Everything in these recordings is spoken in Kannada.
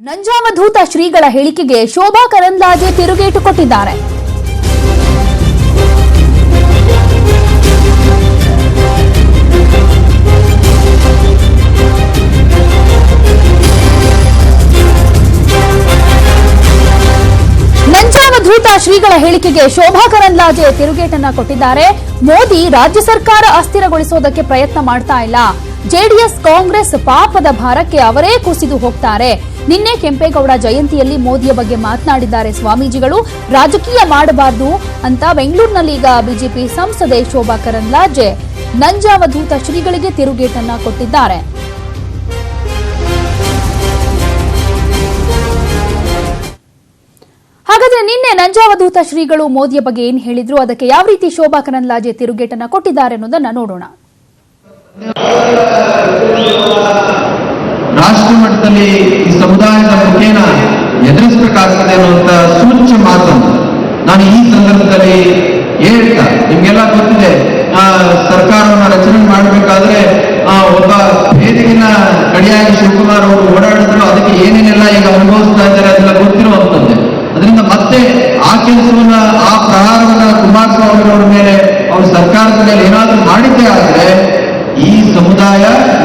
ನಂಜಾವಧೂತ ಶ್ರೀಗಳ ಹೇಳಿಕೆಗೆ ಶೋಭಾ ಕರಂದ್ಲಾಜೆ ತಿರುಗೇಟು ಕೊಟ್ಟಿದ್ದಾರೆ. ನಂಜಾವಧೂತ ಶ್ರೀಗಳ ಹೇಳಿಕೆಗೆ ಶೋಭಾ ಕರಂದ್ಲಾಜೆ ತಿರುಗೇಟನ್ನ ಕೊಟ್ಟಿದ್ದಾರೆ. ಮೋದಿ ರಾಜ್ಯ ಸರ್ಕಾರ ಅಸ್ಥಿರಗೊಳಿಸೋದಕ್ಕೆ ಪ್ರಯತ್ನ ಮಾಡ್ತಾ ಇಲ್ಲ. ಜೆಡಿಎಸ್ ಕಾಂಗ್ರೆಸ್ ಪಾಪದ ಭಾರಕ್ಕೆ ಅವರೇ ಕುಸಿದು ಹೋಗ್ತಾರೆ. ನಿನ್ನೆ ಕೆಂಪೇಗೌಡ ಜಯಂತಿಯಲ್ಲಿ ಮೋದಿಯ ಬಗ್ಗೆ ಮಾತನಾಡಿದ್ದಾರೆ ಸ್ವಾಮೀಜಿಗಳು. ರಾಜಕೀಯ ಮಾಡಬಾರದು ಅಂತ ಬೆಂಗಳೂರಿನಲ್ಲಿ ಈಗ ಬಿಜೆಪಿ ಸಂಸದೆ ಶೋಭಾ ಕರಂದ್ಲಾಜೆ ನಂಜಾವಧೂತ ಶ್ರೀಗಳಿಗೆ ತಿರುಗೇಟನ್ನ ಕೊಟ್ಟಿದ್ದಾರೆ. ಹಾಗಾದ್ರೆ ನಿನ್ನೆ ನಂಜಾವಧೂತ ಶ್ರೀಗಳು ಮೋದಿಯ ಬಗ್ಗೆ ಏನ್ ಹೇಳಿದ್ರು, ಅದಕ್ಕೆ ಯಾವ ರೀತಿ ಶೋಭಾ ಕರಂದ್ಲಾಜೆ ತಿರುಗೇಟನ್ನ ಕೊಟ್ಟಿದ್ದಾರೆ ಅನ್ನೋದನ್ನ ನೋಡೋಣ. ರಾಷ್ಟ್ರ ಮಟ್ಟದಲ್ಲಿ ಈ ಸಮುದಾಯದ ಮುಖೇನ ಎದುರಿಸಬೇಕಾಗ್ತದೆ ಅನ್ನುವಂತ ಸೂಚ್ಯ ಮಾತನ್ನು ನಾನು ಈ ಸಂದರ್ಭದಲ್ಲಿ ಹೇಳ್ತಾ, ನಿಮ್ಗೆಲ್ಲ ಗೊತ್ತಿದೆ, ಸರ್ಕಾರವನ್ನು ರಚನೆ ಮಾಡಬೇಕಾದ್ರೆ ಒಬ್ಬ ಭೇದಿಗಿನ ಕಡಿಯಾಗಿ ಶಿವಕುಮಾರ್ ಅವರು ಓಡಾಡಿದ್ರು. ಅದಕ್ಕೆ ಏನೇನೆಲ್ಲ ಈಗ ಅನುಭವಿಸ್ತಾ ಇದ್ದಾರೆ ಅದೆಲ್ಲ ಗೊತ್ತಿರುವಂತದ್ದೇ. ಅದರಿಂದ ಮತ್ತೆ ಆ ಕೆಲಸವನ್ನ, ಆ ಪ್ರಹಾರವನ್ನ ಕುಮಾರಸ್ವಾಮಿ ಅವರ ಮೇಲೆ, ಅವ್ರ ಸರ್ಕಾರದ ಮೇಲೆ ಏನಾದ್ರೂ ಮಾಡಿದ್ದೇ ಆದ್ರೆ ಈ ಸಮುದಾಯ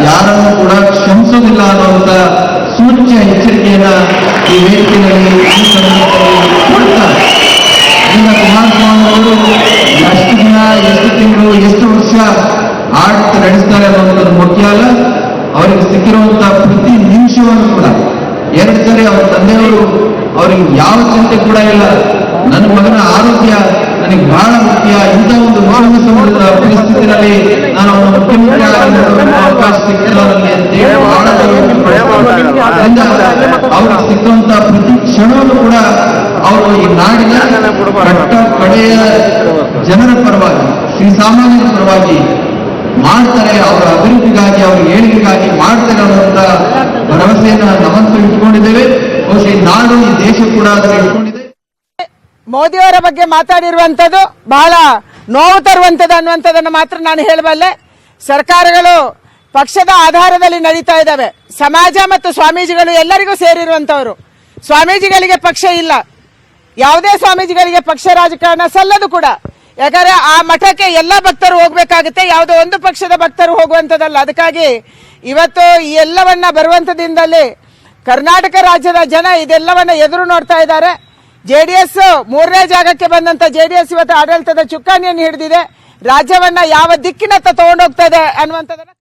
ಯಾರನ್ನು ಕೂಡ ಕ್ಷಮಿಸೋದಿಲ್ಲ ಅನ್ನುವಂತ ಸೂಚ್ಯ ಎಚ್ಚರಿಕೆಯನ್ನ ಈ ವೇದಿಕೆಯಲ್ಲಿ ಈ ಸಂದರ್ಭದಲ್ಲಿ ಕೊಡ್ತಾರೆ. ಅದರಿಂದ ಕುಮಾರಸ್ವಾಮಿ ಅವರು ಎಷ್ಟು ದಿನ, ಎಷ್ಟು ತಿಂಗಳು, ಎಷ್ಟು ವರ್ಷ ಆಡಳಿತ ನಡೆಸ್ತಾರೆ ಅನ್ನುವಂಥದ್ದು ಮುಖ್ಯ ಅಲ್ಲ. ಅವರಿಗೆ ಸಿಕ್ಕಿರುವಂತಹ ಪ್ರತಿ ನಿಮಿಷವನ್ನು ಕೂಡ, ಎರಡು ಸರಿ ಅವರ ತಂದೆಯವರು ಅವರಿಗೆ ಯಾವ ಚಿಂತೆ ಕೂಡ ಇಲ್ಲ, ನನ್ನ ಮಗನ ಆರೋಗ್ಯ ನನಗೆ ಬಹಳ ಮುಖ್ಯ, ಇಂಥ ಒಂದು ಮಾನವ ಸಮುದ್ರದ ಪರಿಸ್ಥಿತಿಯಲ್ಲಿ ನಾನು ಅವನ ಮುಖ್ಯಮಂತ್ರಿ ಅವಕಾಶ ಸಿಕ್ಕಿಲ್ಲ ನನಗೆ ಅಂತೇಳಿ ಬಹಳ ಅವ್ರಿಗೆ ಸಿಕ್ಕುವಂತಹ ಪ್ರತಿ ಕ್ಷಣವನ್ನು ಕೂಡ ಅವರು ಈ ನಾಡಿನ ಕಟ್ಟ ಕಡೆಯ ಜನರ ಪರವಾಗಿ, ಶ್ರೀಸಾಮಾನ್ಯರ ಪರವಾಗಿ ಮಾಡ್ತಾರೆ. ಅವರ ಅಭಿವೃದ್ಧಿಗಾಗಿ, ಅವರ ಏಳಿಗೆಗಾಗಿ ಮಾಡ್ತಾರೆ ಅನ್ನುವಂತ ಭರವಸೆಯನ್ನ ನಾವಂತೂ ಇಟ್ಕೊಂಡಿದ್ದೇವೆ. ಬಹುಶಃ ಈ ನಾಡು, ಈ ದೇಶ ಕೂಡ ಅದನ್ನು ಇಟ್ಕೊಂಡಿದೆ. ಮೋದಿಯವರ ಬಗ್ಗೆ ಮಾತಾಡಿರುವಂತದ್ದು ಬಹಳ ನೋವು ತರುವಂತದ್ದು ಅನ್ನುವಂಥದ್ದನ್ನು ಮಾತ್ರ ನಾನು ಹೇಳಬಲ್ಲೆ. ಸರ್ಕಾರಗಳು ಪಕ್ಷದ ಆಧಾರದಲ್ಲಿ ನಡೀತಾ ಇದ್ದಾವೆ. ಸಮಾಜ ಮತ್ತು ಸ್ವಾಮೀಜಿಗಳು ಎಲ್ಲರಿಗೂ ಸೇರಿರುವಂತವರು. ಸ್ವಾಮೀಜಿಗಳಿಗೆ ಪಕ್ಷ ಇಲ್ಲ. ಯಾವುದೇ ಸ್ವಾಮೀಜಿಗಳಿಗೆ ಪಕ್ಷ ರಾಜಕಾರಣ ಸಲ್ಲದು ಕೂಡ. ಯಾಕಂದ್ರೆ ಆ ಮಠಕ್ಕೆ ಎಲ್ಲ ಭಕ್ತರು ಹೋಗ್ಬೇಕಾಗುತ್ತೆ, ಯಾವುದೋ ಒಂದು ಪಕ್ಷದ ಭಕ್ತರು ಹೋಗುವಂತದ್ದಲ್ಲ. ಅದಕ್ಕಾಗಿ ಇವತ್ತು ಈ ಎಲ್ಲವನ್ನ ಬರುವಂತದಿಂದಲೇ ಕರ್ನಾಟಕ ರಾಜ್ಯದ ಜನ ಇದೆಲ್ಲವನ್ನ ಎದುರು ನೋಡ್ತಾ ಇದ್ದಾರೆ. ಜೆಡಿಎಸ್ 3ನೇ ಜಾಗಕ್ಕೆ ಬಂದಂತ ಜೆಡಿಎಸ್ ಇವತ್ತು ಆಡಳಿತದ ಚುಕ್ಕಾಣಿಯನ್ನು ಹಿಡಿದಿದೆ. ರಾಜ್ಯವನ್ನ ಯಾವ ದಿಕ್ಕಿನತ್ತ ತಗೊಂಡೋಗ್ತಾ ಇದೆ ಅನ್ನುವಂಥದ್ದನ್ನ